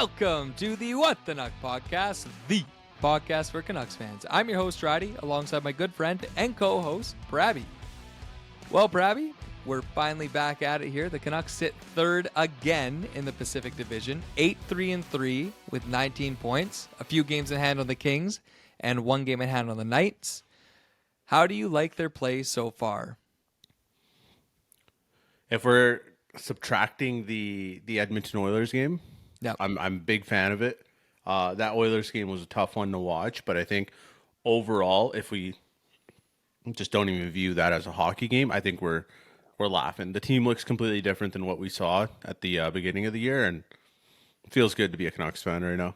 Welcome to the What the Nuck podcast, the podcast for Canucks fans. I'm your host, Roddy, alongside my good friend and co-host, Brabby. Well, Brabby, we're finally back at it here. The Canucks sit third again in the Pacific Division, 8-3-3 with 19 points, a few games in hand on the Kings, and one game in hand on the Knights. How do you like their play so far? If we're subtracting the Edmonton Oilers game, Yep. I'm a big fan of it. That Oilers game was a tough one to watch, but I think overall, if we just don't even view that as a hockey game, I think we're laughing. The team looks completely different than what we saw at the beginning of the year, and it feels good to be a Canucks fan right now.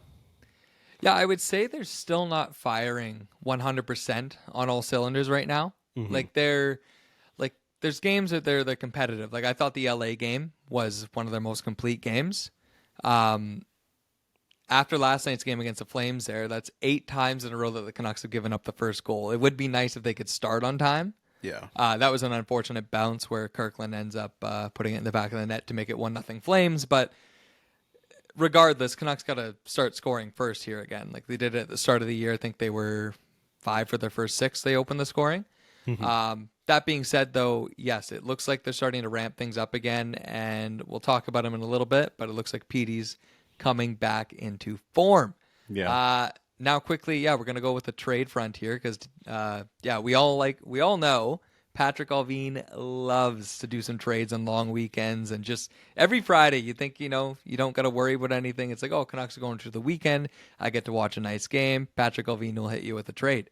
Yeah, I would say they're still not firing 100% on all cylinders right now. Mm-hmm. There's games that they're competitive. Like I thought the LA game was one of their most complete games. After last night's game against the Flames that's 8 times in a row that the Canucks have given up the first goal. It would be nice if they could start on time. Yeah. That was an unfortunate bounce where Kirkland ends up putting it in the back of the net to make it 1-0 Flames. But regardless, Canucks got to start scoring first here again. Like they did it at the start of the year. I think they were 5 for their first 6. They opened the scoring. That being said, though, yes, it looks like they're starting to ramp things up again, and we'll talk about them in a little bit, but it looks like Petey's coming back into form. Yeah. Now, quickly, we're going to go with the trade front here because, we all know Patrick Allvin loves to do some trades on long weekends, and just every Friday, you think, you don't got to worry about anything. It's like, oh, Canucks are going to the weekend. I get to watch a nice game. Patrick Allvin will hit you with a trade.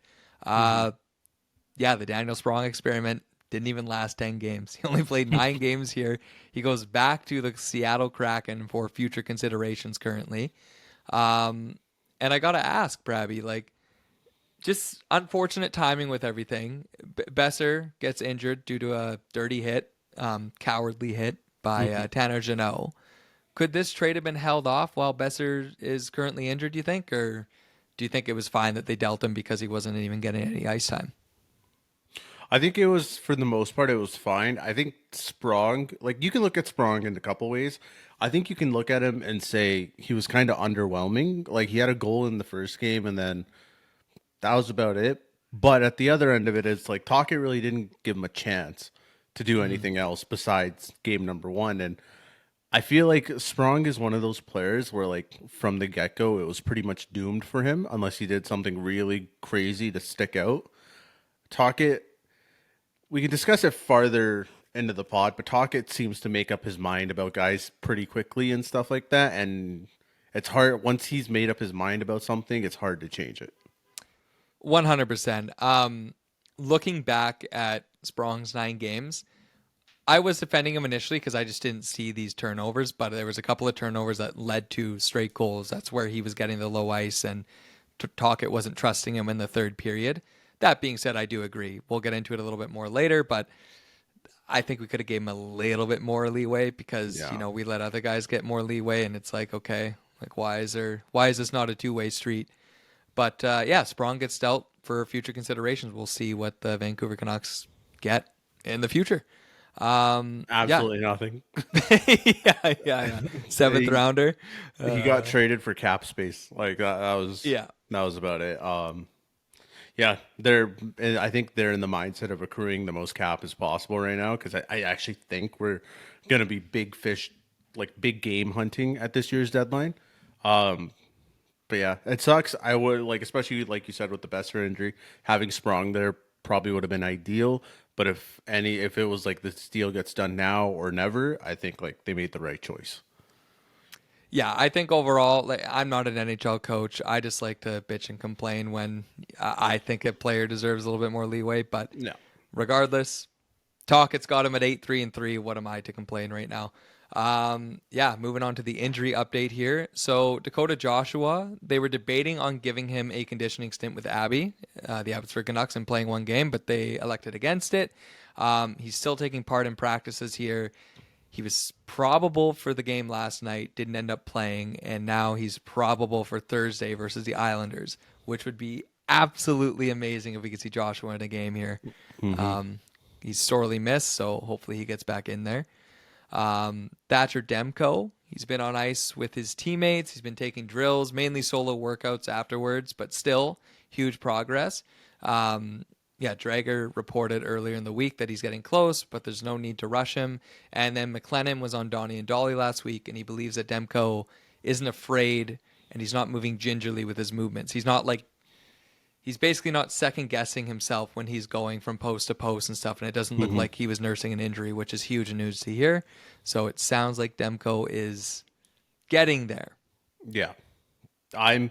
The Daniel Sprong experiment didn't even last 10 games. He only played 9 games here. He goes back to the Seattle Kraken for future considerations currently. And I got to ask, Brabby, just unfortunate timing with everything. Besser gets injured due to a dirty hit, cowardly hit by Tanner Jeannot. Could this trade have been held off while Besser is currently injured, do you think? Or do you think it was fine that they dealt him because he wasn't even getting any ice time? I think it was, for the most part, it was fine. I think Sprong, you can look at Sprong in a couple ways. I think you can look at him and say he was kind of underwhelming. Like, he had a goal in the first game, and then that was about it. But at the other end of it, it's like Tocchet really didn't give him a chance to do anything else besides game number 1. And I feel like Sprong is one of those players where, from the get-go, it was pretty much doomed for him unless he did something really crazy to stick out. Tocchet, we can discuss it farther into the pod, but Tocchet seems to make up his mind about guys pretty quickly and stuff like that. And it's hard, once he's made up his mind about something, it's hard to change it. 100%. Looking back at Sprong's 9 games, I was defending him initially because I just didn't see these turnovers, but there was a couple of turnovers that led to straight goals. That's where he was getting the low ice, and Tocchet wasn't trusting him in the third period. That being said, I do agree. We'll get into it a little bit more later, but I think we could have gave him a little bit more leeway because, we let other guys get more leeway, and it's like, okay, why is this not a two-way street? But Sprong gets dealt for future considerations. We'll see what the Vancouver Canucks get in the future. Absolutely nothing. yeah. 7th rounder. He got traded for cap space. That was about it. I think they're in the mindset of accruing the most cap as possible right now because I actually think we're going to be big fish, big game hunting at this year's deadline. But yeah, it sucks. I would especially like you said with the Besser injury, having Sprong there probably would have been ideal. But if it was this deal gets done now or never, I think they made the right choice. Yeah, I think overall, I'm not an NHL coach. I just like to bitch and complain when I think a player deserves a little bit more leeway. But regardless, Tocchet's got him at 8-3-3. What am I to complain right now? Moving on to the injury update here. So Dakota Joshua, they were debating on giving him a conditioning stint with the Abbotsford Canucks, and playing one game, but they elected against it. He's still taking part in practices here. He was probable for the game last night, didn't end up playing, and now he's probable for Thursday versus the Islanders, which would be absolutely amazing if we could see Joshua in a game here. He's sorely missed, so hopefully he gets back in there. Thatcher Demko, He's been on ice with his teammates. He's been taking drills, mainly solo workouts afterwards, but still huge progress. Yeah, Drager reported earlier in the week that he's getting close, but there's no need to rush him. And then McLennan was on Donnie and Dolly last week, and he believes that Demko isn't afraid and he's not moving gingerly with his movements. He's basically not second guessing himself when he's going from post to post and stuff, and it doesn't look Hmm. like he was nursing an injury, which is huge news to hear. So it sounds like Demko is getting there. Yeah, I'm.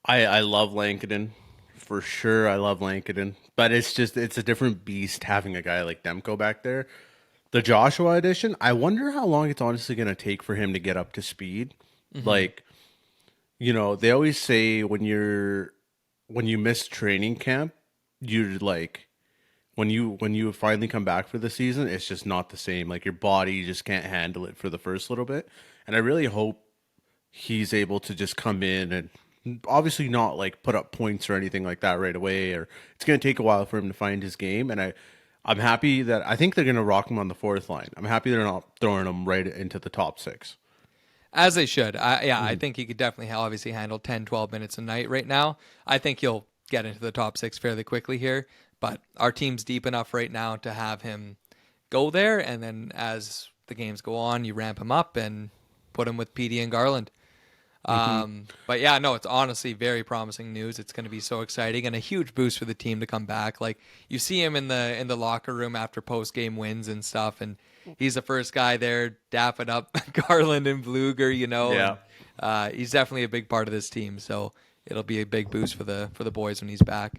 I love Lankinen for sure. I love Lankinen, but it's a different beast having a guy like Demko back there. The Joshua edition, I wonder how long it's honestly going to take for him to get up to speed. Hmm. Like, they always say when you miss training camp, you're like when you finally come back for the season, it's just not the same. Like your body just can't handle it for the first little bit. And I really hope he's able to just come in and obviously not like put up points or anything like that right away, or it's going to take a while for him to find his game. And I'm happy that I think they're going to rock him on the fourth line. I'm happy they're not throwing him right into the top six. As they should. I Hmm. think he could definitely obviously handle 10, 12 minutes a night right now. I think he'll get into the top six fairly quickly here, but our team's deep enough right now to have him go there. And then as the games go on, you ramp him up and put him with PD and Garland. Hmm. But yeah, no, it's honestly very promising news. It's going to be so exciting and a huge boost for the team to come back. Like you see him in the locker room after post game wins and stuff, and he's the first guy there dapping up Garland and Bluger, Yeah. and he's definitely a big part of this team. So it'll be a big boost for the boys when he's back.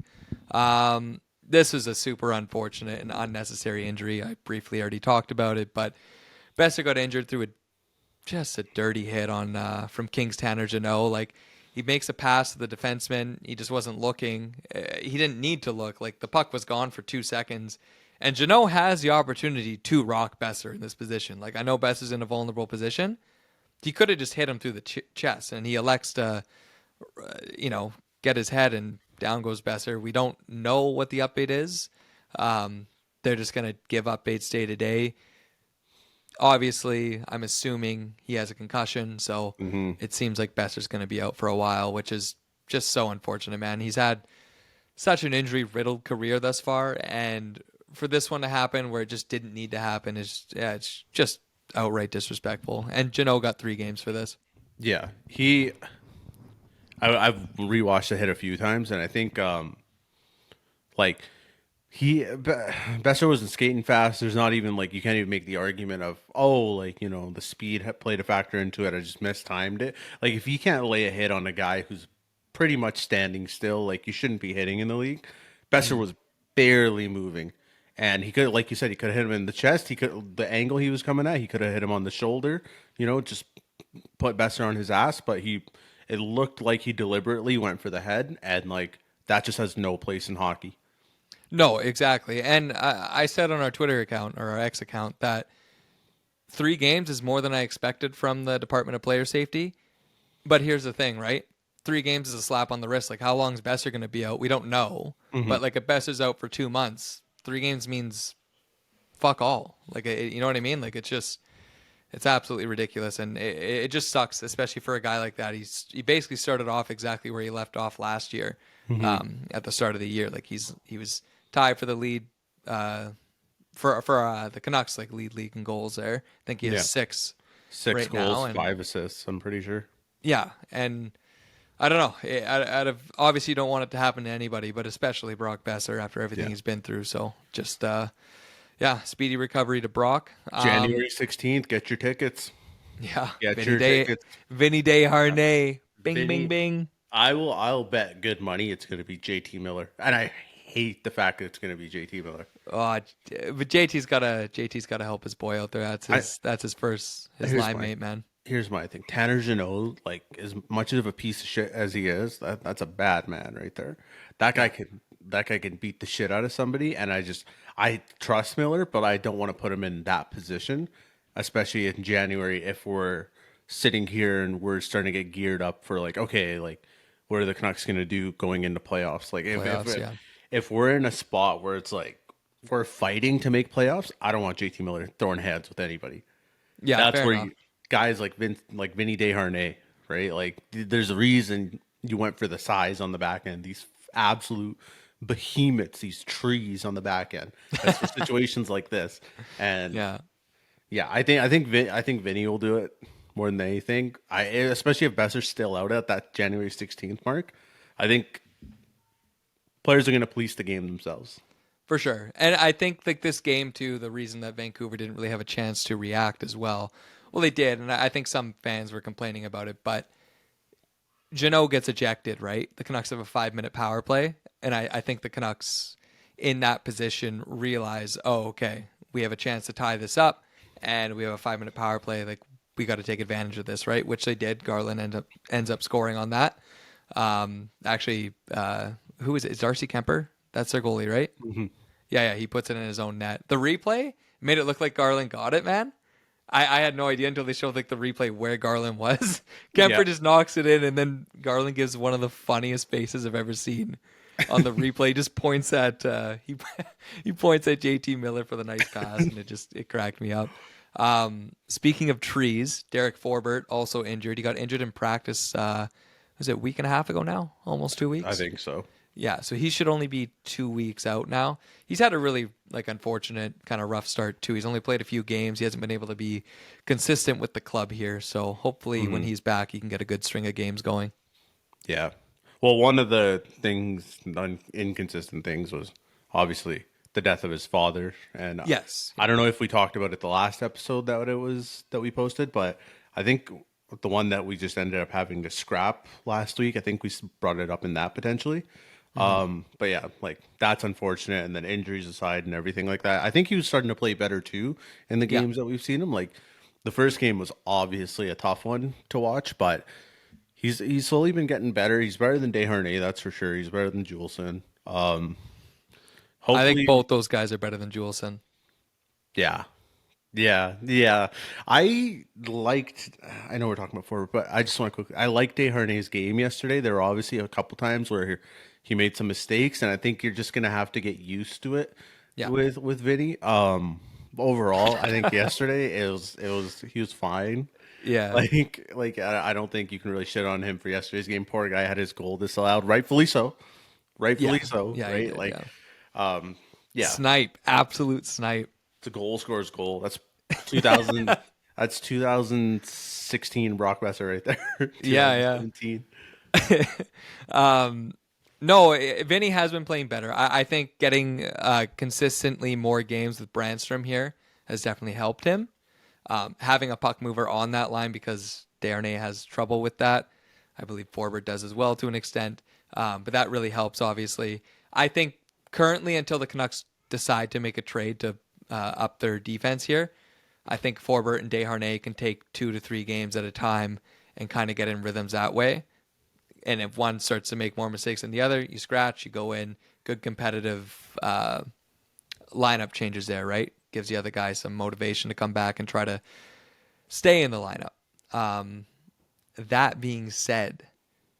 This was a super unfortunate and unnecessary injury. I briefly already talked about it, but Besser got injured through just a dirty hit on from King's Tanner Janot. Like he makes a pass to the defenseman, he just wasn't looking. He didn't need to look. Like the puck was gone for 2 seconds, and Janot has the opportunity to rock Besser in this position. Like I know Besser's in a vulnerable position. He could have just hit him through the chest, and he elects to, get his head and down goes Besser. We don't know what the update is. They're just gonna give updates day to day. Obviously, I'm assuming he has a concussion, so Hmm. it seems like Besser's going to be out for a while, which is just so unfortunate, man. He's had such an injury riddled career thus far, and for this one to happen where it just didn't need to happen is, yeah, it's just outright disrespectful. And Jano got 3 games for this. Yeah. I've rewatched the hit a few times, and I think like Besser wasn't skating fast. There's not even like you can't even make the argument of like the speed played a factor into it. I just mistimed it. Like if you can't lay a hit on a guy who's pretty much standing still, like you shouldn't be hitting in the league. Besser Hmm. was barely moving, and he could, like you said, he could have hit him in the chest. He could the angle he was coming at. He could have hit him on the shoulder. Just put Besser on his ass. But it looked like he deliberately went for the head, and like that just has no place in hockey. No, exactly. And I said on our Twitter account or our X account that 3 games is more than I expected from the Department of Player Safety. But here's the thing, right? 3 games is a slap on the wrist. Like, how long is Besser going to be out? We don't know. Hmm. But like, if Besser's out for 2 months, 3 games means fuck all. Like, you know what I mean? Like, it's absolutely ridiculous, and it just sucks, especially for a guy like that. He basically started off exactly where he left off last year, Hmm. at the start of the year. Like he was tied for the lead for the Canucks, like league in goals there. I think he has Yeah. 6 Six right now, goals, and 5 assists, I'm pretty sure. yeah, and I don't know. Out of obviously, you don't want it to happen to anybody, but especially Brock Besser after everything Yeah. he's been through. So just yeah, speedy recovery to Brock. January 16th, get your tickets. Yeah, Get your tickets. Vinny Day Harney, Bing Bing Vinny, Bing. I'll bet good money it's going to be JT Miller. And I hate the fact that it's going to be JT Miller. But JT's gotta help his boy out there. That's I his here's line my mate, man. here's my thing. Tanner Janot, like as much of a piece of shit as he is, that's a bad man right there. Yeah. That guy can beat the shit out of somebody, and I trust Miller, but I don't want to put him in that position, especially in January if we're sitting here and we're starting to get geared up for like, okay, like what are the Canucks gonna do going into playoffs? Like Playoffs, yeah. if we're in a spot where it's like we're fighting to make playoffs, I don't want JT Miller throwing heads with anybody. Yeah, That's fair where enough. you guys like Vinny Desharnais, right? Like there's a reason you went for the size on the back end. These absolute behemoths, these trees on the back end. That's for situations like this. And Yeah. yeah, I think Vinny will do it more than anything. Especially if Besser's still out at that January 16th mark. I think players are going to police the game themselves. For sure. And I think like this game too, the reason that Vancouver didn't really have a chance to react as well. Well, they did, and I think some fans were complaining about it, but Jeannot gets ejected, right? The Canucks have a 5 minute power play, and I think the Canucks in that position realize, oh, okay, we have a chance to tie this up, and we have a 5 minute power play. Like we got to take advantage of this, right? Which they did. Garland ends up scoring on that. Actually, who is it? It's Darcy Kemper. That's their goalie, right? Yeah, he puts it in his own net. The replay made it look like Garland got it, man. I had no idea until they showed like the replay where Garland was. Kemper Yeah. just knocks it in, and then Garland gives one of the funniest faces I've ever seen on the replay. He just points at he points at JT Miller for the nice pass, and it cracked me up. Speaking of trees, Derek Forbert also injured. He got injured in practice. Was it a week and a half ago now? Almost 2 weeks. I think so. Yeah, so he should only be 2 weeks out now. He's had a really like unfortunate kind of rough start too. He's only played a few games. He hasn't been able to be consistent with the club here. So hopefully when he's back, he can get a good string of games going. Yeah. Well, one of the inconsistent things was obviously the death of his father, and Yes. I don't know if we talked about it the last episode that we posted, but I think the one that we just ended up having to scrap last week, I think we brought it up in that potentially. But yeah, like that's unfortunate. And then injuries aside and everything like that, I think he was starting to play better too in the Yeah. games that we've seen him. Like the first game was obviously a tough one to watch, but he's slowly been getting better. He's better than Desharnais, that's for sure. He's better than Juleson. I think Hopefully, both those guys are better than Juleson. yeah. Yeah. I liked. I know we're talking about forward, but I just want to quickly. I liked Desharnais' game yesterday. There were obviously a couple times where he made some mistakes, and I think you're just gonna have to get used to it Yeah. with Vinny. Overall, I think yesterday it was he was fine. Yeah. Like I don't think you can really shit on him for yesterday's game. Poor guy had his goal disallowed, rightfully so, rightfully Yeah. so, Yeah, he right? did, Like, yeah. yeah, Snipe, absolute snipe. it's a goal scores goal. That's 2000. That's 2016 Brock Besser right there. Yeah, 2017. No, Vinny has been playing better. I think getting consistently more games with Brandstrom here has definitely helped him. Having a puck mover on that line because Desharnais has trouble with that. I believe Forbert does as well to an extent. But that really helps, obviously. I think currently, until the Canucks decide to make a trade to up their defense here, I think Forbert and Desharnais can take 2 to 3 games at a time and kind of get in rhythms that way. And if one starts to make more mistakes than the other, you scratch, you go in. Good competitive lineup changes there, right? Gives the other guy some motivation to come back and try to stay in the lineup. That being said,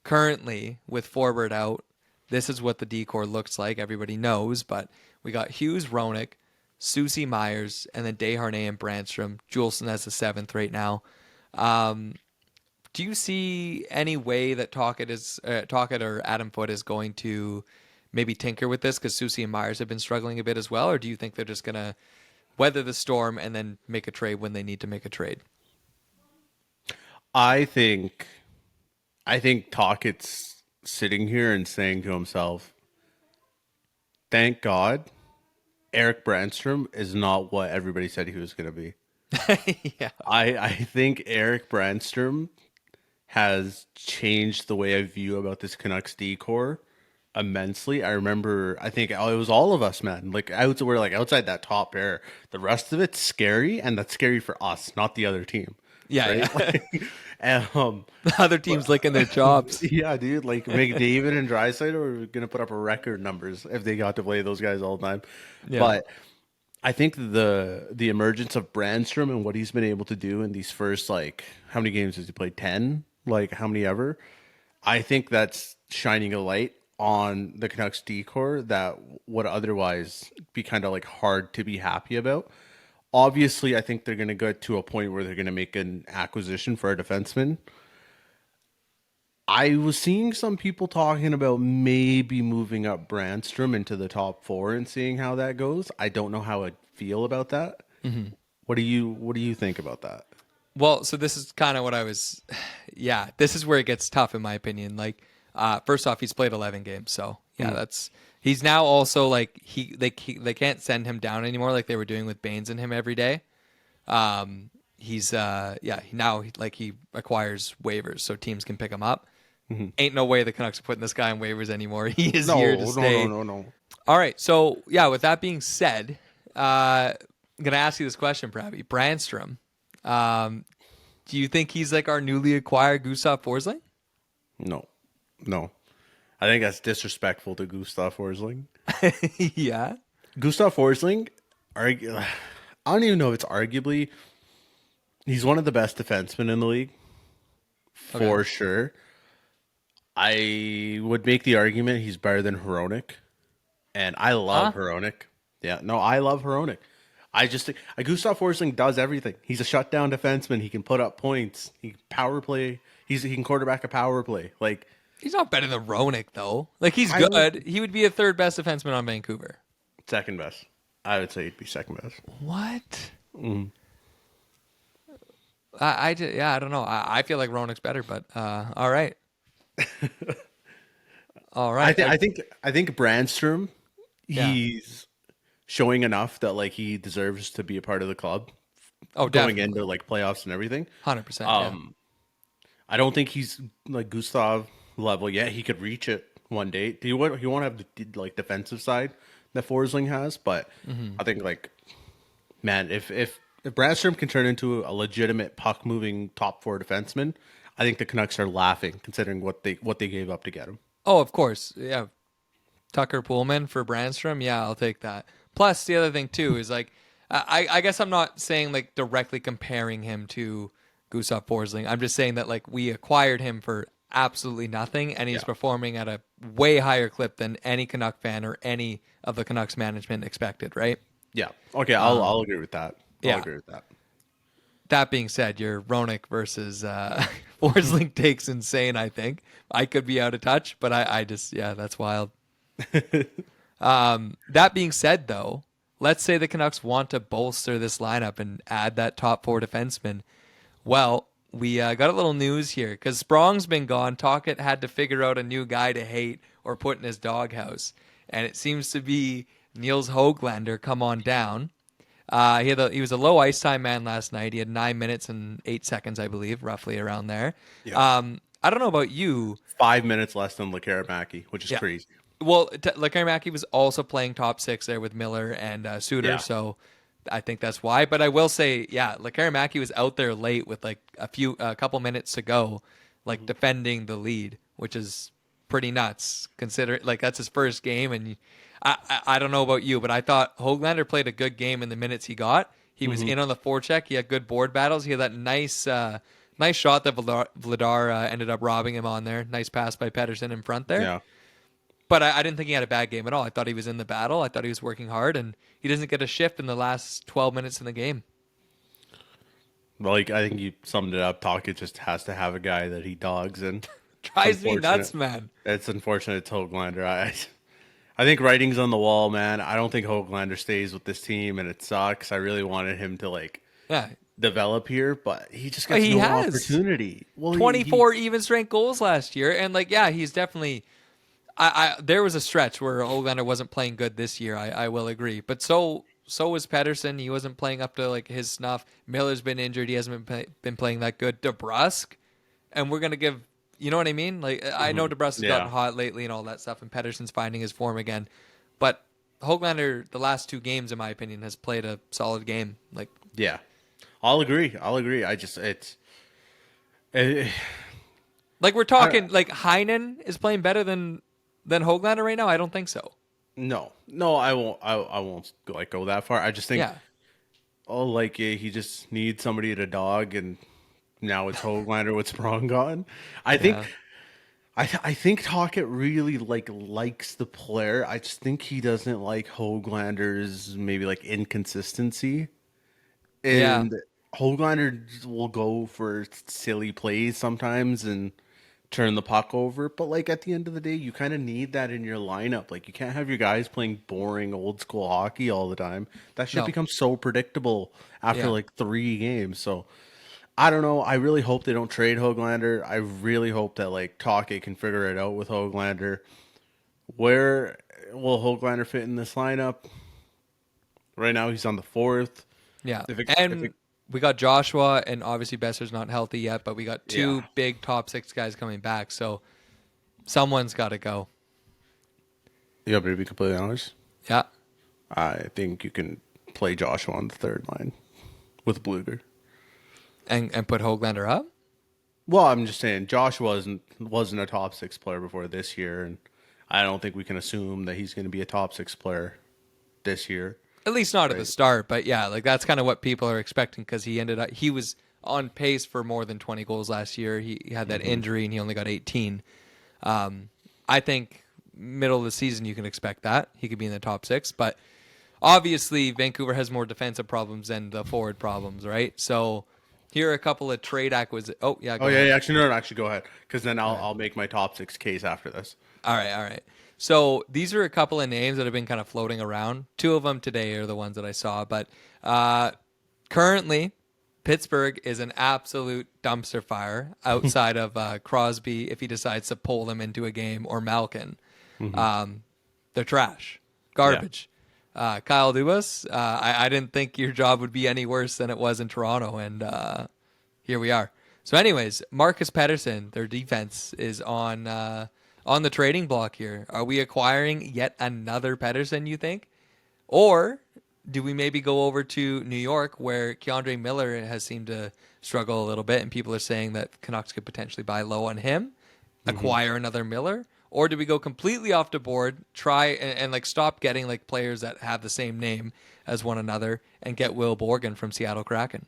currently with Forbert out, this is what the decor looks like. Everybody knows, but we got Hughes, Roenick, Susie Myers, and then Desharnais and Brandstrom. Juleson as the 7th right now. Do you see any way that Talkett or Adam Foote is going to maybe tinker with this because Susie and Myers have been struggling a bit as well, or do you think they're just gonna weather the storm and then make a trade when they need to make a trade? I think Tockett's sitting here and saying to himself, "Thank God, Eric Brandstrom is not what everybody said he was going to be." Yeah, I think Eric Brandstrom has changed the way I view about this Canucks decor immensely. I remember, I think it was all of us, man. We're like outside that top pair. The rest of it's scary, and that's scary for us, not the other team. yeah, Right? yeah. Um, Other teams licking their chops. yeah, dude. Like McDavid and Drysdale are gonna put up record numbers if they got to play those guys all the time. Yeah. But I think the emergence of Brandstrom and what he's been able to do in these first, like, how many games has he played? 10? Like, how many ever? I think that's shining a light on the Canucks decor that would otherwise be kind of like hard to be happy about. Obviously, I think they're going to get to a point where they're going to make an acquisition for a defenseman. I was seeing some people talking about maybe moving up Brandstrom into the top four and seeing how that goes. I don't know how I'd feel about that. What do you think about that? Well, so this is kind of what I was. Yeah, this is where it gets tough in my opinion. Like, first off, he's played 11 games, so yeah, Mm, that's he's now also like they can't send him down anymore like they were doing with Baines and him every day. He's yeah now like he requires waivers so teams can pick him up. mhm. Ain't no way the Canucks are putting this guy on waivers anymore. He is here to No, no, no, stay. no, no. All right, so yeah, with that being said, I'm gonna ask you this question, Pravi. Brandstrom. Um, do you think he's like our newly acquired Gustav Forsling? No, no. I think that's disrespectful to Gustav Forsling. Yeah. Gustav Forsling, I don't even know if it's arguably, he's one of the best defensemen in the league, Okay. for sure. I would make the argument he's better than Hronik, and I love Huh? Hronik. Yeah, no, I love Hronik. I just think Gustav Forsling does everything. He's a shutdown defenseman. He can put up points. He can power play. He can quarterback a power play. Like He's not better than Ronick though. Like he's I would good. He would be a third best defenseman on Vancouver. second best. I would say he'd be second best. What? Mm. Yeah, I don't know. I feel like Ronick's better, but all right, all I right. think I think I think Brandstrom, Yeah. he's showing enough that like he deserves to be a part of the club Oh, going definitely. into like playoffs and everything. 100%. Yeah. Um, I don't think he's like Gustav level yet. He could reach it one day. He won't have the like defensive side that Forsling has, but I think like man, if Brandstrom can turn into a legitimate puck moving top four defenseman, I think the Canucks are laughing considering what they gave up to get him. Oh, of course. Yeah. Tucker Pullman for Brandstrom. Yeah, I'll take that. Plus, the other thing too is like, I guess I'm not saying like directly comparing him to Gustav Forsling. I'm just saying that like we acquired him for absolutely nothing, and he's Yeah. performing at a way higher clip than any Canuck fan or any of the Canucks management expected. Right? Yeah. Okay, I'll agree with that. I'll Yeah. agree with that. That being said, your Ronick versus Forsling take's insane. I think I could be out of touch, but I just yeah, that's wild. That being said, though, let's say the Canucks want to bolster this lineup and add that top four defenseman. Well, we got a little news here because Sprong's been gone. Tocchet had to figure out a new guy to hate or put in his doghouse, and it seems to be Niels Höglander come on down. He was a low ice time man last night. He had 9 minutes and 8 seconds, I believe, roughly around there. Yeah. I don't know about you. 5 minutes less than Lekaramaki, which is Yeah. crazy. Well, Lekarmaki was also playing top six there with Miller and Suter, Yeah. so I think that's why. But I will say, yeah, Lekarmaki was out there late with like a couple minutes to go, like Mhm. defending the lead, which is pretty nuts. Consider like that's his first game, and I don't know about you, but I thought Hoglander played a good game in the minutes he got. He was Mhm. in on the forecheck. He had good board battles. He had that nice shot that Vladar ended up robbing him on there. Nice pass by Pedersen in front there. Yeah. But I didn't think he had a bad game at all. I thought he was in the battle. I thought he was working hard, and he doesn't get a shift in the last 12 minutes in the game. Well, like I think you summed it up. Talkett just has to have a guy that he dogs, and it's Drives me unfortunate. nuts, man. It's unfortunate it's Hoglander. I think writing's on the wall, man. I don't think Hoglander stays with this team, and it sucks. I really wanted him to like Yeah, develop here, but he just but gets he no has opportunity. Well, he 24 even strength goals last year, and like yeah, he's definitely. There was a stretch where Hoglander wasn't playing good this year. I will agree, but so was Pedersen. He wasn't playing up to like his snuff. Miller's been injured. He hasn't been playing that good. DeBrusque, and we're gonna give you know what I mean. Like I know Mhm. DeBrusque has gotten Yeah. hot lately and all that stuff, and Pedersen's finding his form again. But Hoglander, the last two games, in my opinion, has played a solid game. Like Yeah. I'll agree. I'll agree. I just it, like we're I, talking like Heinen is playing better than Hoglander right now. I don't think so. no, I won't. I won't go that far. I just think Yeah, he just needs somebody to dog, and now it's Hoglander with Sprong gone. I think yeah. I think Tocchet really likes the player. I just think he doesn't like Hoglander's maybe like inconsistency. Yeah. And Hoglander will go for silly plays sometimes and turn the puck over. But like at the end of the day, you kind of need that in your lineup. Like you can't have your guys playing boring old school hockey all the time. That shit No. becomes so predictable after Yeah. like 3 games. So I don't know. I really hope they don't trade Hoglander. I really hope that like Take can figure it out with Hoglander. Where will Hoglander fit in this lineup? Right now, he's on the fourth. Yeah. If And it, we got Joshua, and obviously Besser's not healthy yet, but we got yeah, two big top six guys coming back. So someone's got to go. yeah, but to be completely honest, Yeah. I think you can play Joshua on the third line with Bluger. And put Hoglander up. Well, I'm just saying Joshua wasn't a top six player before this year, and I don't think we can assume that he's going to be a top six player this year, At least not at the right? start, but yeah, like that's kind of what people are expecting because he was on pace for more than 20 goals last year. He had that Hmm. injury and he only got 18. I think middle of the season you can expect that he could be in the top six, but obviously Vancouver has more defensive problems than the forward problems, right? So here are a couple of trade acquisitions. Oh yeah, Oh go yeah, ahead. yeah, actually no, no, actually go ahead because then Go I'll ahead. I'll make my top six case after this. All right, all right. So these are a couple of names that have been kind of floating around. Two of them today are the ones that I saw, but uh, currently Pittsburgh is an absolute dumpster fire outside of Crosby if he decides to pull them into a game or Malkin. Hmm. Um, they're trash, Yeah. garbage. Kyle Dubas, I didn't think your job would be any worse than it was in Toronto, and here we are. So, anyways, Marcus Pettersson, their defense is on the trading block here. Are we acquiring yet another Pettersson? You think, or do we maybe go over to New York where Keandre Miller has seemed to struggle a little bit, and people are saying that Canucks could potentially buy low on him, Hmm. acquire another Miller, or do we go completely off the board, try and like stop getting like players that have the same name as one another and get Will Borgen from Seattle Kraken?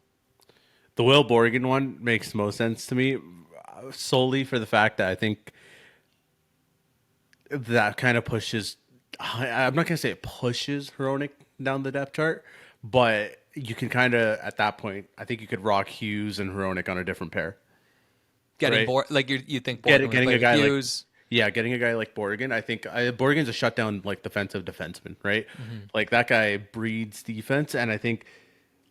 The Will Borgen one makes most sense to me, solely for the fact that I think that kind of pushes. I'm not gonna say it pushes Hronik down the depth chart, but you can kind of at that point. I think you could rock Hughes and Hronik on a different pair, Getting right? bored, like you think Borgen would Getting play a with guy like Hughes? yeah, getting a guy like Borgen. I think Borgen's a shutdown like defensive defenseman, right? Mm-hmm. Like that guy breeds defense, and I think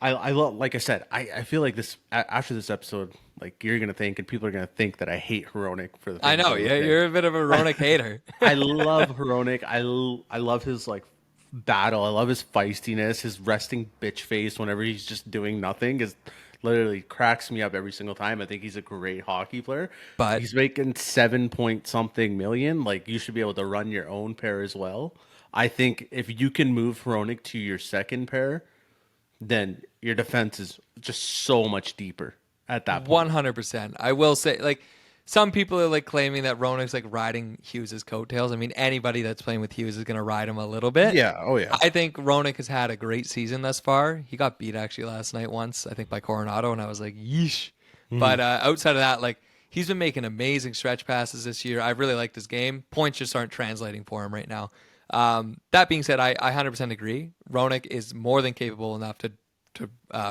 I love, like I said, I feel like this after this episode, like you're gonna think, and people are gonna think that I hate Hronik for the I things know, that I yeah, say. you're a bit of a Ronick hater. I love Hronik. I love his like battle. I love his feistiness. His resting bitch face whenever he's just doing nothing is literally cracks me up every single time. I think he's a great hockey player. But He's making 7 point something million. Like you should be able to run your own pair as well. I think if you can move Hronik to your second pair, then your defense is just so much deeper at that point. 100%. I will say, like, some people are like claiming that Ronick's like riding Hughes's coattails. I mean, anybody that's playing with Hughes is going to ride him a little bit. Yeah. Oh yeah. I think Ronick has had a great season thus far. He got beat actually last night once, I think by Coronado, and I was like, yeesh. Mhm. But outside of that, like, he's been making amazing stretch passes this year. I've really liked his game. Points just aren't translating for him right now. That being said, I 100% agree. Ronick is more than capable enough to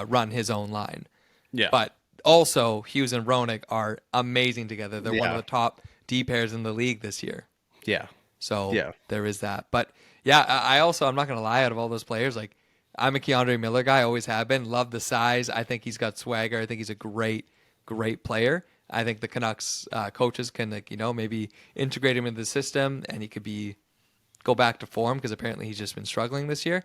run his own line. Yeah. But also, Hughes and Ronick are amazing together. They're one of Yeah. the top D pairs in the league this year. Yeah. So Yeah. there is that. But yeah, I also, I'm not going to lie, out of all those players, like, I'm a Keandre Miller guy, always have been. Love the size. I think he's got swagger. I think he's a great, great player. I think the Canucks coaches can, like, maybe integrate him into the system and he could go back to form because apparently he's just been struggling this year.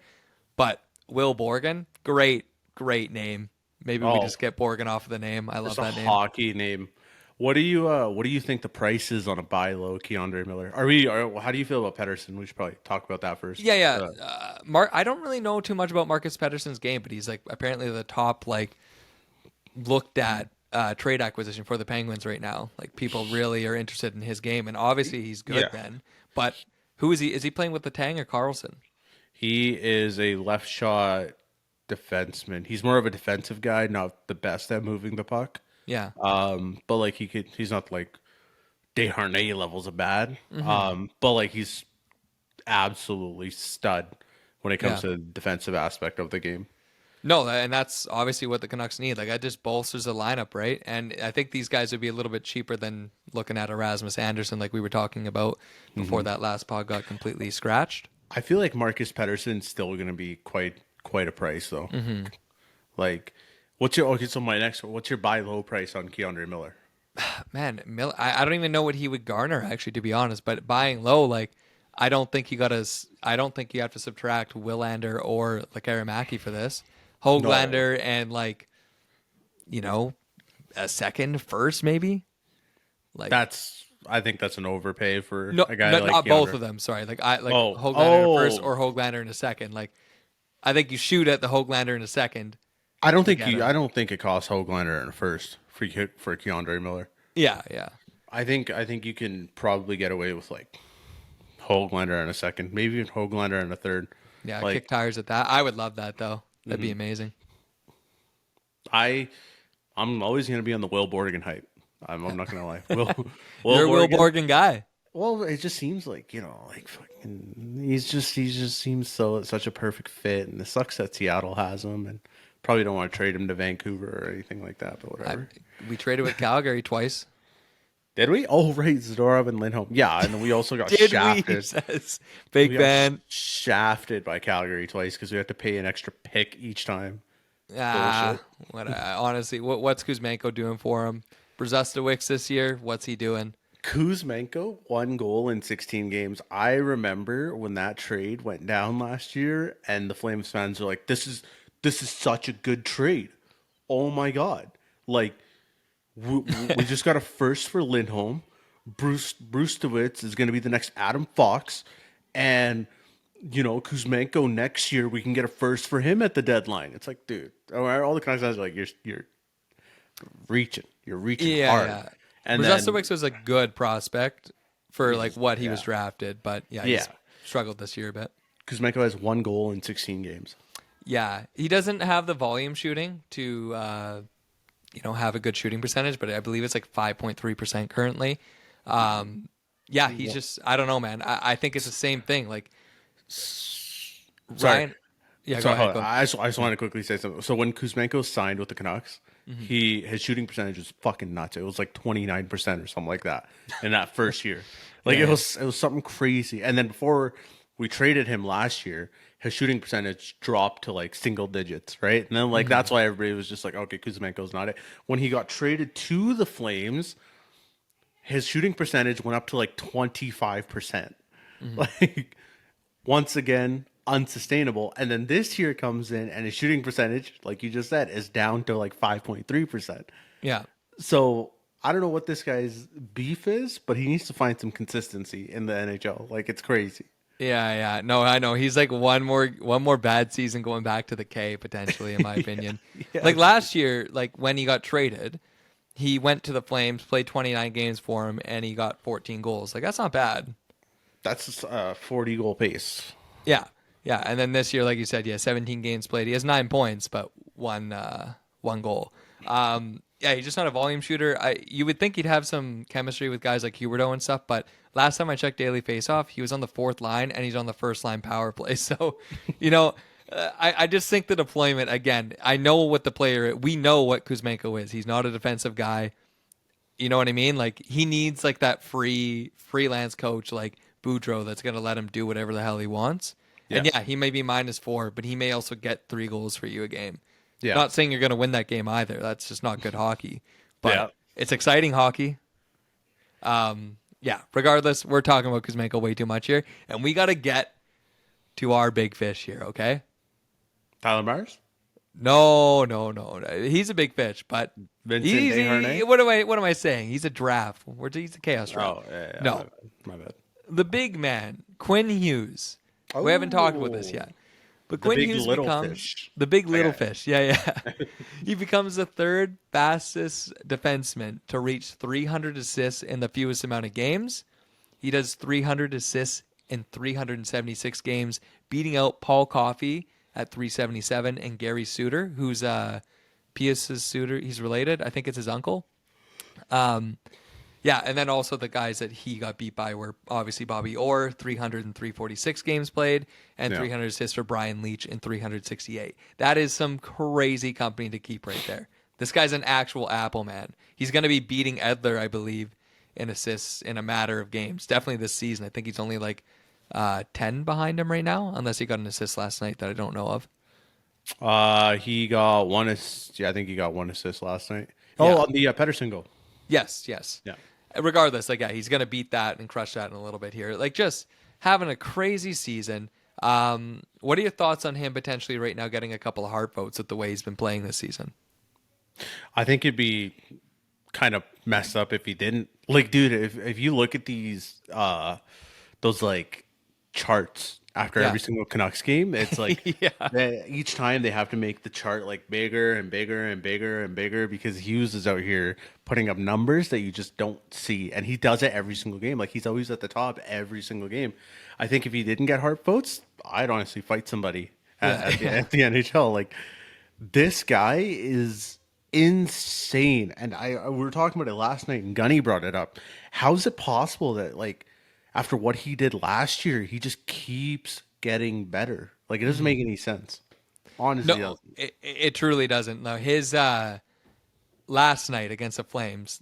But Will Borgen, great, great name. Maybe we Oh, just get Borgen off of the name. I love just a that name. hockey name. What do you think the price is on a buy low Keandre Miller? How do you feel about Pedersen? We should probably talk about that first. Yeah, yeah. Mark, I don't really know too much about Marcus Pettersson's game, but he's like apparently the top like looked at trade acquisition for the Penguins right now. Like people really are interested in his game, and obviously he's good Yeah. then. But who is he? Is he playing with the Tang or Carlson? He is a left shot defenseman. He's more of a defensive guy, not the best at moving the puck. Yeah. But like he's not like Desharnais levels of bad. Hmm. But like he's absolutely stud when it comes Yeah. to the defensive aspect of the game. No, and that's obviously what the Canucks need. Like, that just bolsters the lineup, right? And I think these guys would be a little bit cheaper than looking at Erasmus Anderson, like we were talking about before Hmm. that last pod got completely scratched. I feel like Marcus Pettersson's still going to be quite a price though. Hmm. Like, what's your okay? So my next one, what's your buy low price on Keandre Miller? Man, I don't even know what he would garner actually, to be honest. But buying low, like, I don't think you got to. I don't think you have to subtract Willander or Lekaramaki for this. No, Hoglander and you know a second, first maybe. Like, I think that's an overpay for no, a guy no, like not both Keandre. of them. Sorry, like I like Oh, Hoglander in a first oh, or Hoglander in a second. Like, I think you shoot at the Hoglander in a second to get I him. don't think it costs Hoglander in a first for Keandre Miller. Yeah, yeah, I think you can probably get away with like Hoglander in a second, maybe even Hoglander in a third. yeah. Kick Like, tires at that. I would love that though. That'd be mhm. amazing. I I'm always going to be on the Will Borgen hype. I'm not going to lie. Will You're a Will Borgen. Borgen guy. Well, it just seems like like fucking. He just seems such a perfect fit, and it sucks that Seattle has him, and probably don't want to trade him to Vancouver or anything like that. But I, whatever. we traded with Calgary twice. Did we? Oh, right, Zadorov and Lindholm. Yeah, and then we also got Did we? He shafted. says, We Big got Ben. shafted by Calgary twice because we have to pay an extra pick each time. Ah, Bullshit. honestly, what's Kuzmenko doing for him? Brzustowicz this year, what's he doing? Kuzmenko, 1 goal in 16 games. I remember when that trade went down last year, and the Flames fans were like, this is such a good trade. Oh my god! Like we just got a first for Lindholm. Bruce DeWitz is going to be the next Adam Fox, and Kuzmenko next year we can get a first for him at the deadline. It's like, dude, all the Canucks fans are like, you're reaching Yeah, hard, yeah. and then Brzustowicz was a good prospect for like what he was yeah. drafted, but yeah, Yeah. he's struggled this year a bit. Kuzmenko has 1 goal in 16 games. Yeah, he doesn't have the volume shooting to have a good shooting percentage, but I believe it's like 5.3% currently. Yeah, he's just I don't know, man. I think it's the same thing. Like Sorry. Ryan, yeah, go So hold ahead. on. Go. I just want to quickly say something. So when Kuzmenko signed with the Canucks, his shooting percentage was fucking nuts. It was like 29% or something like that in that first year. Like Yeah. it was something crazy. And then before we traded him last year, his shooting percentage dropped to like single digits, right? And then like that's why everybody was just like, okay, Kuzmenko's not it. When he got traded to the Flames, his shooting percentage went up to like 25%. Like once again, unsustainable. And then this year comes in and his shooting percentage, like you just said, is down to like 5.3%. Yeah. So I don't know what this guy's beef is, but he needs to find some consistency in the NHL. Like it's crazy. Yeah, yeah. No, I know. He's like one more bad season going back to the K potentially, in my opinion. Yeah. Like last year, like when he got traded, he went to the Flames, played 29 games for him, and he got 14 goals. Like that's not bad. That's a 40 goal pace. Yeah, yeah. And then this year, like you said, yeah, 17 games played. He has 9 points, but one goal. Yeah, he's just not a volume shooter. You would think he'd have some chemistry with guys like Huberto and stuff, but last time I checked Daily Faceoff, he was on the fourth line and he's on the first line power play. So, you know, I just think the deployment again. I know what the player. We know what Kuzmenko is. He's not a defensive guy. You know what I mean? Like he needs like that freelance coach like Boudreaux that's gonna let him do whatever the hell he wants. And Yeah. yeah, he may be -4, but he may also get 3 goals for you a game. Yeah. Not saying you're gonna win that game either. That's just not good hockey. But Yeah. it's exciting hockey. Yeah. Regardless, we're talking about Kuzmenko way too much here, and we got to get to our big fish here. Okay? Tyler Myers? No, no, no. He's a big fish, but Vincent he's Desharnais? what am I saying? He's a draft. He's a chaos draft. Oh, yeah. No, My bad. the big man, Quinn Hughes. We haven't talked about this yet. But The Quinn big Hughes little becomes fish. the big little Okay. fish. Yeah, yeah. He becomes the third fastest defenseman to reach 300 assists in the fewest amount of games. He does 300 assists in 376 games, beating out Paul Coffey at 377 and Gary Suter, who's Pius's Suter. He's related. I think it's his uncle. Yeah, and then also the guys that he got beat by were obviously Bobby Orr, 300 and 346 games played, and Yeah. 300 assists for Brian Leach in 368. That is some crazy company to keep right there. This guy's an actual Apple man. He's going to be beating Edler, I believe, in assists in a matter of games. Definitely this season. I think he's only like 10 behind him right now, unless he got an assist last night that I don't know of. He got one assist. Yeah, I think he got one assist last night. Oh, Yeah. on the Pedersen goal. Yes, yes. Yeah. Regardless, like yeah, he's gonna beat that and crush that in a little bit here. Like just having a crazy season. What are your thoughts on him potentially right now getting a couple of heart votes with the way he's been playing this season? I think it'd be kind of messed up if he didn't. Like, dude, if you look at those like charts after Yeah. every single Canucks game, it's like Yeah. each time they have to make the chart like bigger and bigger and bigger and bigger because Hughes is out here putting up numbers that you just don't see, and he does it every single game. Like he's always at the top every single game. I think if he didn't get heart votes, I'd honestly fight somebody at the NHL. Like this guy is insane, and we were talking about it last night, and Gunny brought it up. How is it possible that like after what he did last year, he just keeps getting better? Like it doesn't make any sense. Honestly, it No, doesn't. it truly doesn't. No, his last night against the Flames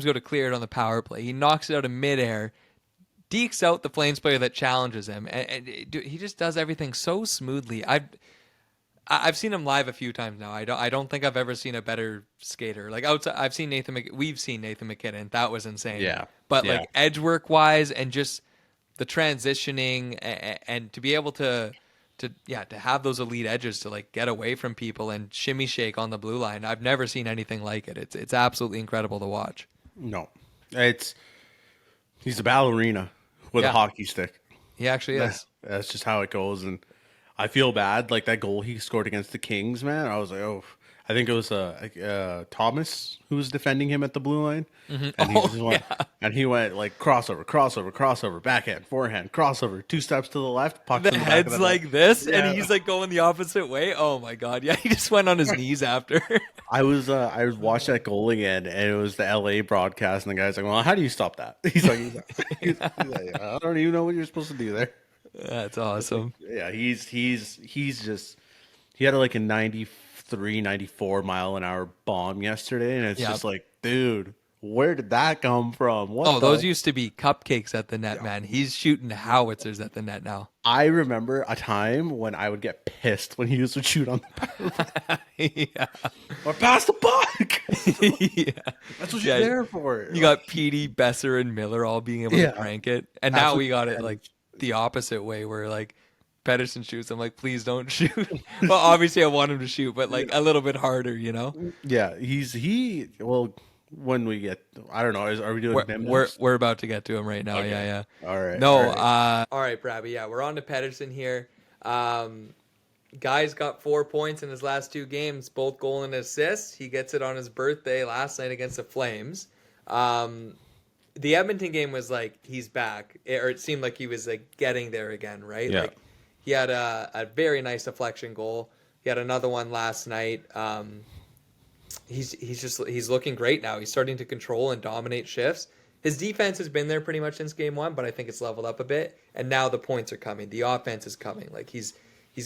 go to clear it on the power play. He knocks it out in midair, dekes out the Flames player that challenges him, and he just does everything so smoothly. I've seen him live a few times now. I don't think I've ever seen a better skater. Like outside, we've seen Nathan McKinnon. That was insane. Yeah, But yeah. like edge work wise and just the transitioning and to be able to have those elite edges to like get away from people and shimmy shake on the blue line. I've never seen anything like it. It's absolutely incredible to watch. No, it's he's a ballerina with a Yeah, hockey stick. he actually is. That's just how it goes, and I feel bad. Like that goal he scored against the Kings, man. I was like, oh, I think it was Thomas who was defending him at the blue line, and he Oh just went yeah, and he went like crossover, crossover, crossover, backhand, forehand, crossover, two steps to the left, pucks the in the back of head's the net. like this, Yeah. and he's like going the opposite way. Oh my god, yeah, he just went on his knees after. I was watching that goal again, and it was the LA broadcast, and the guy's like, "Well, how do you stop that?" He's like, "I don't even know what you're supposed to do there." That's awesome. Yeah, he's just he had like a 93, 94 mile an hour bomb yesterday, and it's Yeah. just like, dude, where did that come from? What Oh, the? those used to be cupcakes at the net, man. He's shooting howitzers at the net now. I remember a time when I would get pissed when he used to shoot on the power Yeah. or pass the puck. Yeah. That's what Yeah. you're there for. You got Petey, Besser, and Miller all being able Yeah. to crank it. And That's now what- we got it like the opposite way where like Pedersen shoots. I'm like, please don't shoot. Well, obviously I want him to shoot, but like a little bit harder, you know? Yeah, well, when we get, I don't know, are we doing him We're next? we're about to get to him right now. Okay. Yeah, yeah. All right. No, all right. all right, Brabby. Yeah, we're on to Pedersen here. Guy's got 4 points in his last two games, both goal and assist. He gets it on his birthday last night against the Flames. The Edmonton game was like he's back, or it seemed like he was like getting there again, right? Yeah. Like he had a very nice deflection goal. He had another one last night. He's looking great now. He's starting to control and dominate shifts. His defense has been there pretty much since game one, but I think it's leveled up a bit. And now the points are coming. The offense is coming. Like he's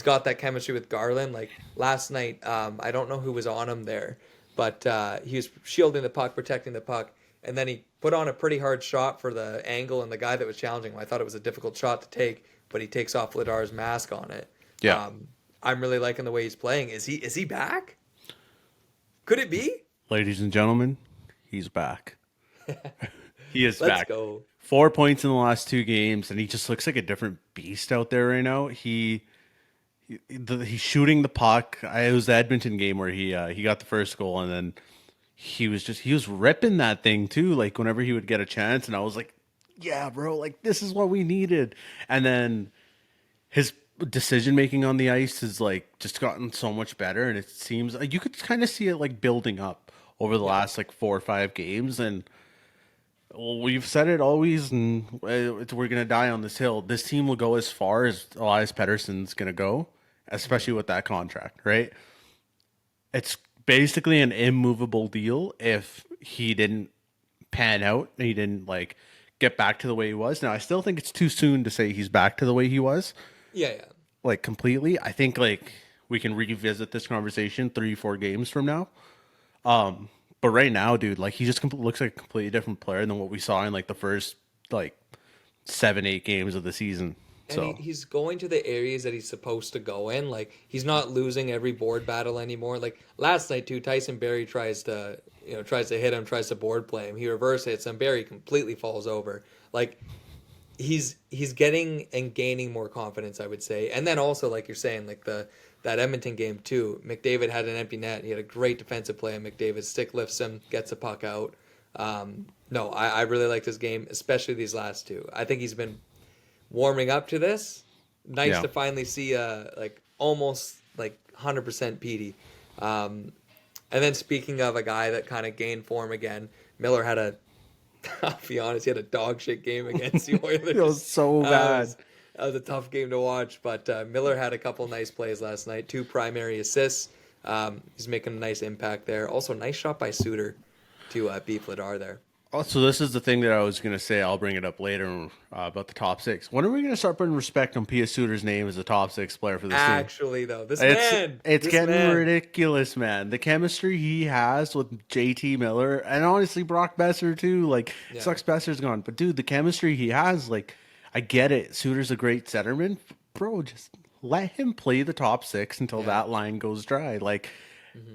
got that chemistry with Garland. Like last night, I don't know who was on him there, but he was shielding the puck, protecting the puck, and then he put on a pretty hard shot for the angle and the guy that was challenging him. I thought it was a difficult shot to take, but he takes off Ladar's mask on it. Yeah. I'm really liking the way he's playing. Is he back? Could it be? Ladies and gentlemen, he's back. He is Let's back. go. 4 points in the last two games, and he just looks like a different beast out there right now. He's shooting the puck. It was the Edmonton game where he got the first goal, and then he was ripping that thing too. Like whenever he would get a chance, and I was like, "Yeah, bro, like this is what we needed." And then his decision making on the ice has like just gotten so much better, and it seems like you could kind of see it like building up over the last like 4 or 5 games. And well, we've said it always, and we're gonna die on this hill. This team will go as far as Elias Pettersson's gonna go, especially with that contract, right? It's basically an immovable deal if he didn't pan out. And he didn't like get back to the way he was. Now I still think it's too soon to say he's back to the way he was, Yeah, yeah. like completely. I think like we can revisit this conversation 3, 4 games from now. But right now, dude, like he just looks like a completely different player than what we saw in like the first like 7, 8 games of the season. And So he's going to the areas that he's supposed to go in. Like he's not losing every board battle anymore. Like last night too, Tyson Berry tries to hit him, tries to board play him. He reverse hits him. Berry completely falls over. Like he's getting and gaining more confidence, I would say. And then also like you're saying, like that Edmonton game too. McDavid had an empty net. He had a great defensive play, and McDavid stick lifts him, gets a puck out. No, I really liked his game, especially these last two. I think he's been warming up to this. Nice yeah. to finally see like almost like 100% Petey. And then speaking of a guy that kind of gained form again, Miller had a I'll be honest, he had a dog shit game against the Oilers. It was so bad. That was a tough game to watch, but Miller had a couple nice plays last night. 2 primary assists. He's making a nice impact there. Also, nice shot by Suter to beat Vladar there. Also, this is the thing that I was going to say. I'll bring it up later about the top 6. When are we going to start putting respect on Pia Suter's name as a top 6 player for this team? Actually, though, It's this getting man. ridiculous, man. The chemistry he has with JT Miller and honestly Brock Besser too. Like, Yeah. sucks Besser's gone, but dude, the chemistry he has, like, I get it. Suter's a great centerman, bro. Just let him play the top 6 until that line goes dry. Like,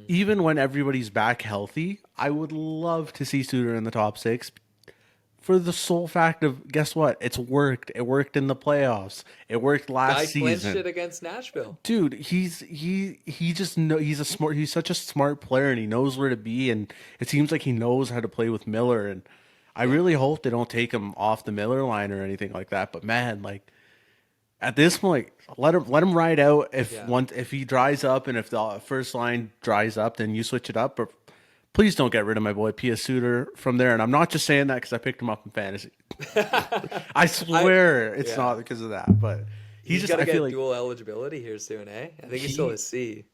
even when everybody's back healthy, I would love to see Suter in the top 6 for the sole fact of, guess what? It's worked. It worked in the playoffs. It worked last Guy clinched season. it against Nashville. Dude, he just know he's such a smart player and he knows where to be, and it seems like he knows how to play with Miller, and I really hope they don't take him off the Miller line or anything like that. But man, like at this point, let him ride out. If he dries up and if the first line dries up, then you switch it up. But please don't get rid of my boy Pia Suter from there. And I'm not just saying that because I picked him up in fantasy. I swear it's not because of that. But He's just got to I get feel like dual eligibility here soon, eh? I think he's still a C.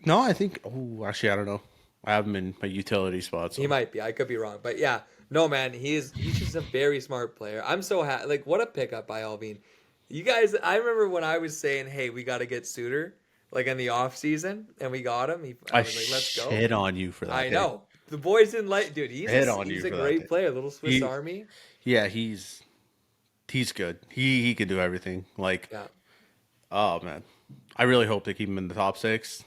no, I think. Oh, actually, I don't know. I have him in my utility spot. So. He might be. I could be wrong, but yeah, no man, he's just a very smart player. I'm so happy. Like what a pickup by Alvin. You guys, I remember when I was saying, "Hey, we got to get Suter," like in the off season, and we got him. I was like, "Let's go." Shit on you for that. I know the boys didn't like, dude. He's a great player, little Swiss Army. Yeah, he's good. He can do everything. Like, Yeah. oh man, I really hope they keep him in the top 6.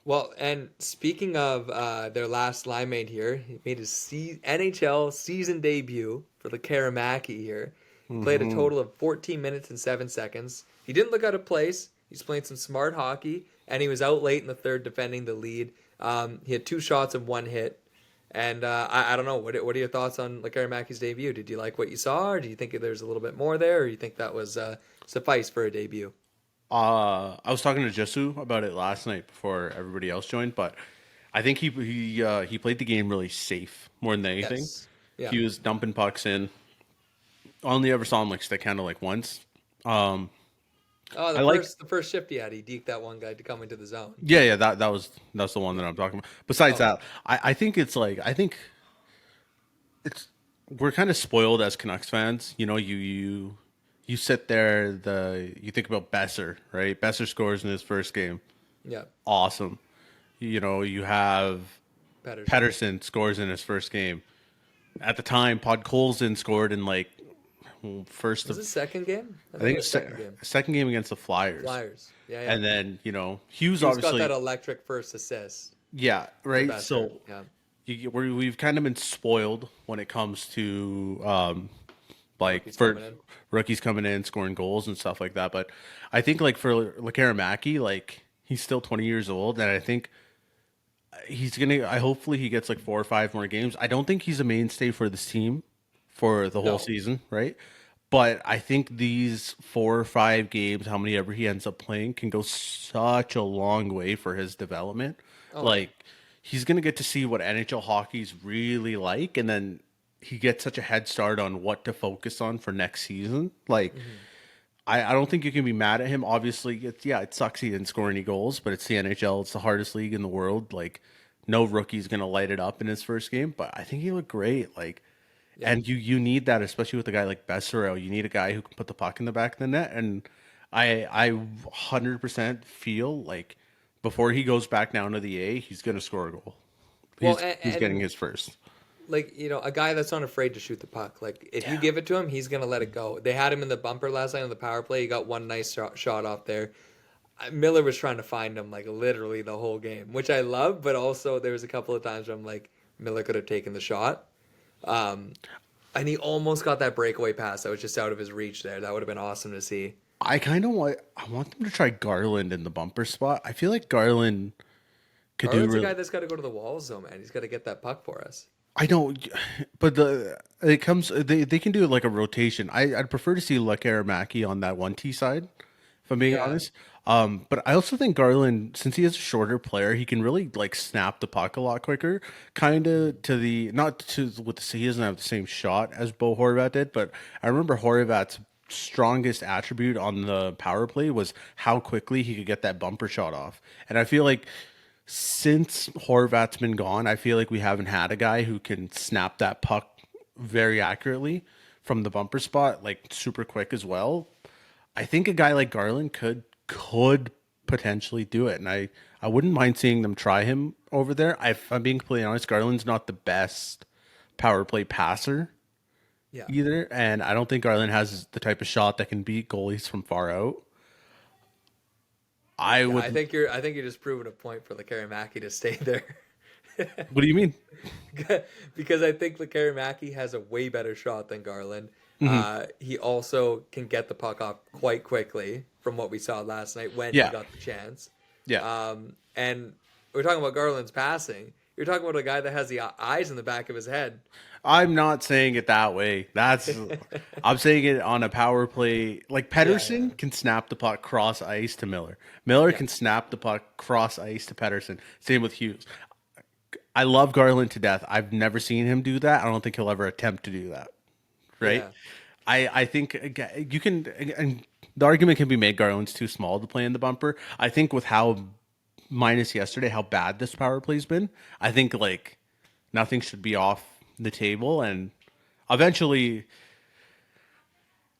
Well, and speaking of their last line mate here, he made his NHL season debut for the Karamaki here. He played a total of 14 minutes and 7 seconds. He didn't look out of place. He's playing some smart hockey, and he was out late in the third defending the lead. He had 2 shots and 1 hit. And I don't know, what are your thoughts on Karamaki's debut? Did you like what you saw, or do you think there's a little bit more there, or you think that was suffice for a debut? I was talking to Jesu about it last night before everybody else joined, but I think he played the game really safe more than anything. Yes. Yeah. He was dumping pucks in. Only ever saw him like stick handle like once. Oh, I like- the first shift he had, he deked that one guy to come into the zone. Yeah, that's the one that I'm talking about. Besides that, I think it's we're kind of spoiled as Canucks fans. You know, you sit there, you think about Besser, right? Besser scores in his first game. Yeah. Awesome. You know, you have Pedersen. Pedersen scores in his first game. At the time, Podkolzin scored in like first Was of it second game? I think it was it's second game. second game against the Flyers. Flyers. Yeah. And then, you know, Hughes He's obviously got that electric first assist. yeah, right. Besser. So Yeah. we've kind of been spoiled when it comes to rookies coming in, scoring goals and stuff like that. But I think like for Karamaki, like he's still 20 years old, and I think hopefully he gets like 4 or 5 more games. I don't think he's a mainstay for this team for the whole season, right? But I think these 4 or 5 games, how many ever he ends up playing, can go such a long way for his development. Like he's gonna get to see what NHL hockey's really like, and then he gets such a head start on what to focus on for next season. Like I don't think you can be mad at him. Obviously, it sucks he didn't score any goals, but it's the NHL. It's the hardest league in the world. Like no rookie's gonna light it up in his first game, but I think he looked great. Like Yeah. And you need that, especially with a guy like Besserell. You need a guy who can put the puck in the back of the net. And I 100% feel like before he goes back down to the A, he's going to score a goal. Well, He's getting his first. like a guy that's not afraid to shoot the puck. Like if you give it to him, he's gonna let it go. They had him in the bumper last night on the power play. He got one nice shot off there. Miller was trying to find him like literally the whole game, which I love. But also there was a couple of times where I'm like, Miller could have taken the shot. Um, and he almost got that breakaway pass that was just out of his reach there. That would have been awesome to see. I want them to try Garland in the bumper spot. I feel like Garland could do Garland's a really. guy that's got to go to the walls though, man. He's got to get that puck for us. I don't, but it comes they can do like a rotation. I'd prefer to see Lekaramaki on that 1T side, if I'm being Yeah. honest. But I also think Garland, since he is a shorter player, he can really like snap the puck a lot quicker. Kind of to the not to with the, he doesn't have the same shot as Bo Horvat did, but I remember Horvat's strongest attribute on the power play was how quickly he could get that bumper shot off. And I feel like since Horvat's been gone, I feel like we haven't had a guy who can snap that puck very accurately from the bumper spot, like super quick as well. I think a guy like Garland could potentially do it, and I wouldn't mind seeing them try him over there. If I'm being completely honest, Garland's not the best power play passer Yeah. either, and I don't think Garland has the type of shot that can beat goalies from far out. I Yeah, would. I think you're just proving a point for Lekaramaki to stay there. What do you mean? Because I think Lekaramaki has a way better shot than Garland. Hmm. He also can get the puck off quite quickly from what we saw last night when he Yeah, got the chance. yeah. And we're talking about Garland's passing. You're talking about a guy that has the eyes in the back of his head. I'm not saying it that way. I'm saying it on a power play. Like Yeah, yeah, Pedersen can snap the puck cross ice to Miller. Miller yeah, can snap the puck cross ice to Pedersen. Same with Hughes. I love Garland to death. I've never seen him do that. I don't think he'll ever attempt to do that. Right? yeah. I think you can, and the argument can be made Garland's too small to play in the bumper. I think with how minus yesterday, how bad this power play's been, I think like nothing should be off the table, and eventually,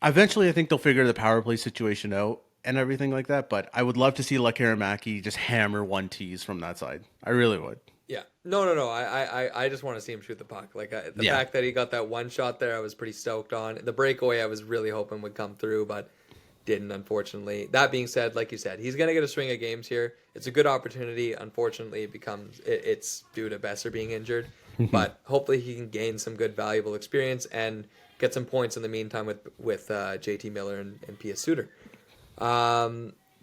I think they'll figure the power play situation out and everything like that. But I would love to see Lekaramaki just hammer 1Ts from that side. I really would. Yeah. No. I just want to see him shoot the puck. The Yeah. fact that he got that one shot there, I was pretty stoked on. The breakaway, I was really hoping would come through, but didn't, unfortunately. That being said, like you said, he's gonna get a string of games here. It's a good opportunity. Unfortunately, it's due to Besser being injured, but hopefully he can gain some good, valuable experience and get some points in the meantime with JT Miller and Pia Suter.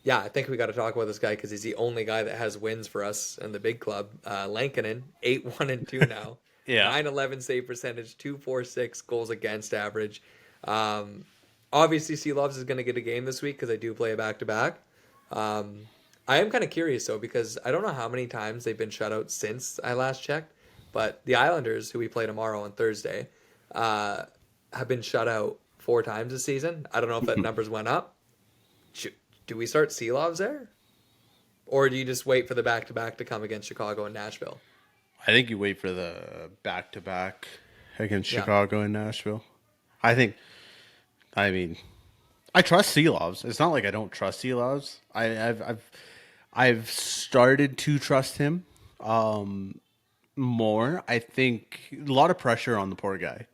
Yeah, I think we got to talk about this guy because he's the only guy that has wins for us in the big club. Lankinen, 8-1-2 now. Yeah. 911 save percentage, 246 goals against average. Obviously, C Loves is going to get a game this week because I do play a back to back. I am kind of curious though because I don't know how many times they've been shut out since I last checked, but the Islanders, who we play tomorrow on Thursday, have been shut out 4 times this season. I don't know if that numbers went up. Do we start Seelovs there? Or do you just wait for the back-to-back to come against Chicago and Nashville? I think you wait for the back to back against Yeah. Chicago and Nashville. I think. I mean, I trust Seelovs. It's not like I don't trust Seelovs. I've started to trust him more. I think a lot of pressure on the poor guy.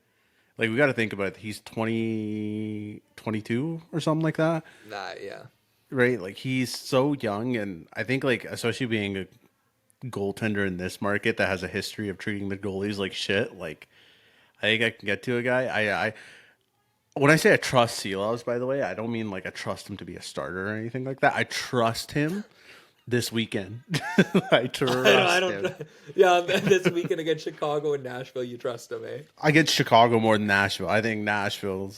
Like we got to think about it. He's 20, 22 or something like that, Nah, yeah. right? Like he's so young, and I think like especially being a goaltender in this market that has a history of treating the goalies like shit. Like I think I can get to a guy. I when I say I trust Seelovs, by the way, I don't mean like I trust him to be a starter or anything like that. I trust him this weekend. I I trust don't. him. Yeah, this weekend against Chicago and Nashville, you trust them, eh? I get Chicago more than Nashville. I think Nashville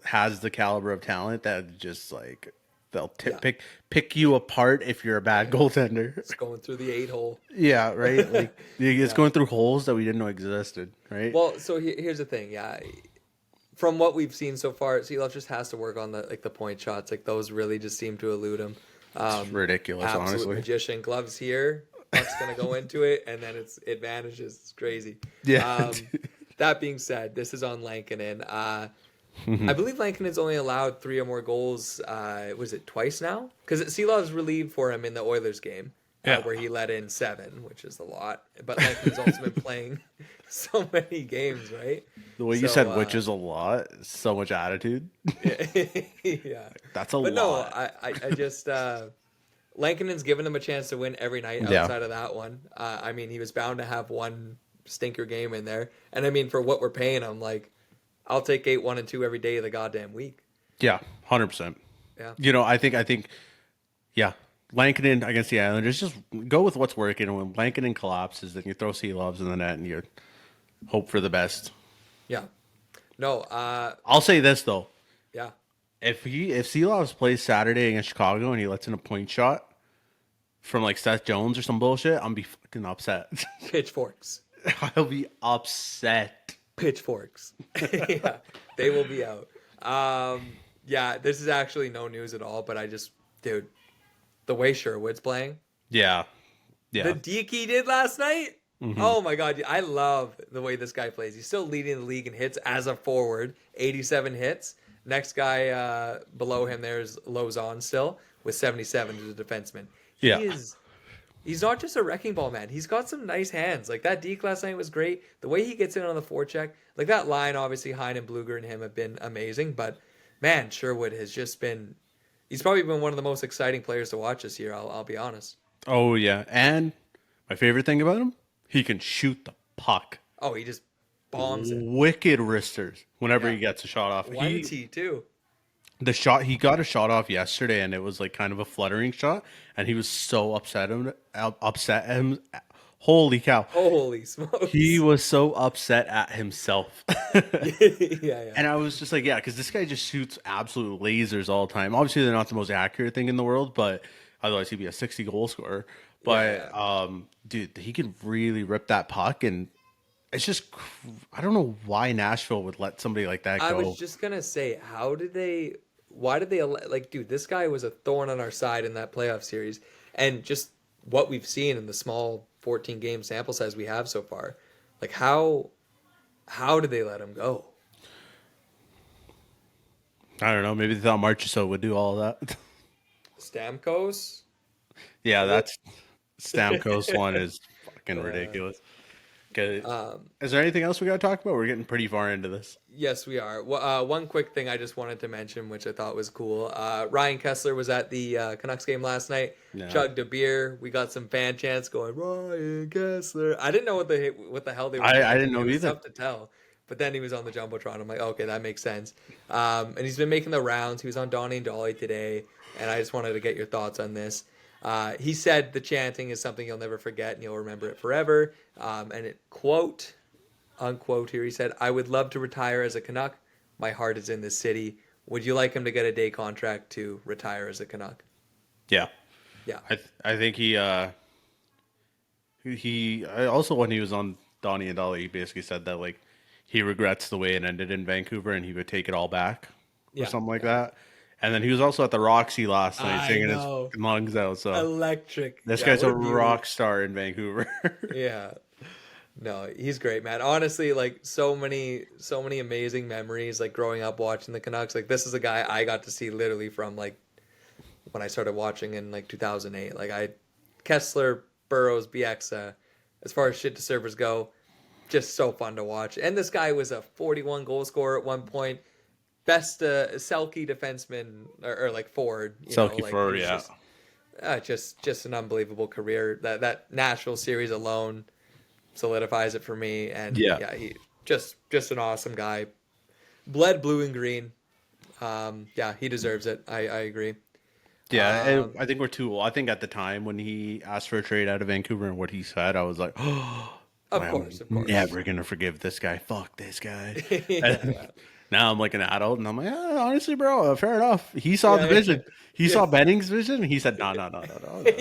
has the caliber of talent that just like they'll Yeah. pick you apart if you're a bad goaltender. It's going through the 8-hole. Yeah, right. Like it's Yeah. going through holes that we didn't know existed. Right. Well, so here's the thing. Yeah, from what we've seen so far, Seelovs just has to work on the point shots. Like those really just seem to elude him. It's ridiculous, Absolute honestly. magician. Gloves here. Puck's gonna go into it, and then it vanishes. It's crazy. Yeah. that being said, this is on Lankinen. I believe Lankinen's only allowed 3 or more goals. Was it twice now? Because Seelov's relieved for him in the Oilers game, Yeah. where he let in 7, which is a lot. But Lankinen's also been playing so many games, right? The way you So, said which is a lot, so much attitude. yeah. That's a But no, lot. I just Lankinen's given him a chance to win every night Yeah. outside of that one. I mean, he was bound to have one stinker game in there, and I mean, for what we're paying him, like, I'll take 8-1 and 2 every day of the goddamn week. Yeah, 100%. Yeah, I think, yeah, Lankinen against the Islanders, just go with what's working. And when Lankinen collapses, then you throw Seelovs in the net and you hope for the best. yeah. No, I'll say this though. yeah. If Seelovs plays Saturday against Chicago and he lets in a point shot from like Seth Jones or some bullshit, I'm be fucking upset. Pitchforks. I'll be upset. Pitchforks. Yeah, they will be out. Yeah, this is actually no news at all, but dude, the way Sherwood's playing, Yeah. Yeah. the deke he did last night. Oh my god, I love the way this guy plays. He's still leading the league in hits as a forward, 87 hits. Next guy below him there's Lozon still with 77 as a defenseman. Yeah. He's not just a wrecking ball, man. He's got some nice hands. Like, that deke last night was great. The way he gets in on the forecheck, like, that line, obviously, Heinen, Bluger, and him have been amazing. But, man, Sherwood has just been... He's probably been one of the most exciting players to watch this year, I'll be honest. Oh yeah. And my favorite thing about him, he can shoot the puck. Oh, he just bombs it. Wicked wristers whenever Yeah. he gets a shot off. One T, too. He got a shot off yesterday and it was like kind of a fluttering shot and he was so upset him. Holy cow. Holy smokes. He was so upset at himself. Yeah. And I was just like, yeah, because this guy just shoots absolute lasers all the time. Obviously, they're not the most accurate thing in the world, but otherwise he'd be a 60 goal scorer. But dude, he can really rip that puck, and it's just I don't know why Nashville would let somebody like that go. I was just going to say, why did they, like, dude, this guy was a thorn on our side in that playoff series. And just what we've seen in the small 14 game sample size we have so far, like, how did they let him go? I don't know. Maybe they thought Marchessault would do all of that. Stamkos? Yeah, that's Stamkos one is fucking ridiculous. Okay. Is there anything else we got to talk about? We're getting pretty far into this. Yes, we are. One quick thing I just wanted to mention, which I thought was cool. Ryan Kessler was at the Canucks game last night. Yeah. Chugged a beer. We got some fan chants going, Ryan Kessler. I didn't know what the hell they were doing. I didn't know It was either. tough to tell. But then he was on the Jumbotron. I'm like, okay, that makes sense. And he's been making the rounds. He was on Donnie and Dolly today. And I just wanted to get your thoughts on this. He said the chanting is something you'll never forget and you'll remember it forever. And it, quote, unquote, here he said, I would love to retire as a Canuck. My heart is in this city. Would you like him to get a day contract to retire as a Canuck? Yeah. Yeah. I think he also, when he was on Donnie and Dolly, he basically said that like he regrets the way it ended in Vancouver and he would take it all back or something like that. And then he was also at the Roxy last night singing his lungs out. So Electric. this Yeah, guy's what a beauty. rock star in Vancouver. Yeah. No, he's great, man. Honestly, like, so many amazing memories, like, growing up watching the Canucks. Like, this is a guy I got to see literally from, like, when I started watching in, like, 2008. Like, Kessler, Burrows, Bieksa, as far as shit to servers go, just so fun to watch. And this guy was a 41 goal scorer at one point. Best Selke defenseman, or like, forward. Selke forward, he's yeah. Just an unbelievable career. That Nashville series alone solidifies it for me. And he just an awesome guy. Bled blue and green. He deserves it. I agree. Yeah, and I think we're too old. I think at the time when he asked for a trade out of Vancouver and what he said, I was like, Of course. Never gonna forgive this guy. Fuck this guy. Yeah. Now I'm like an adult, and I'm like, honestly, bro, fair enough. He saw the vision. He saw Benning's vision. And he said, no.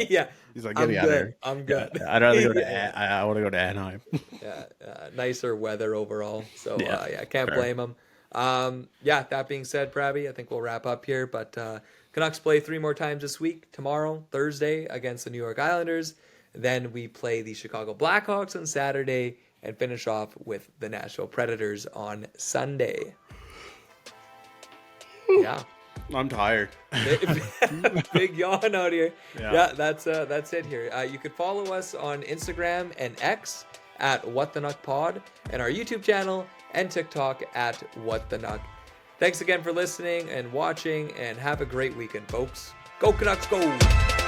Yeah. He's like, get me out of here. I'm good. Yeah, I'd rather go to. I want to go to Anaheim. Nicer weather overall. So can't fair. blame him. That being said, Pravy, I think we'll wrap up here. But Canucks play 3 more times this week. Tomorrow, Thursday, against the New York Islanders. Then we play the Chicago Blackhawks on Saturday, and finish off with the Nashville Predators on Sunday. Yeah. I'm tired. Big yawn out here. Yeah. Yeah, that's it here. You could follow us on Instagram and X at What the Nuck Pod, and our YouTube channel and TikTok at What the Nuck. Thanks again for listening and watching, and have a great weekend, folks. Go Canucks, go!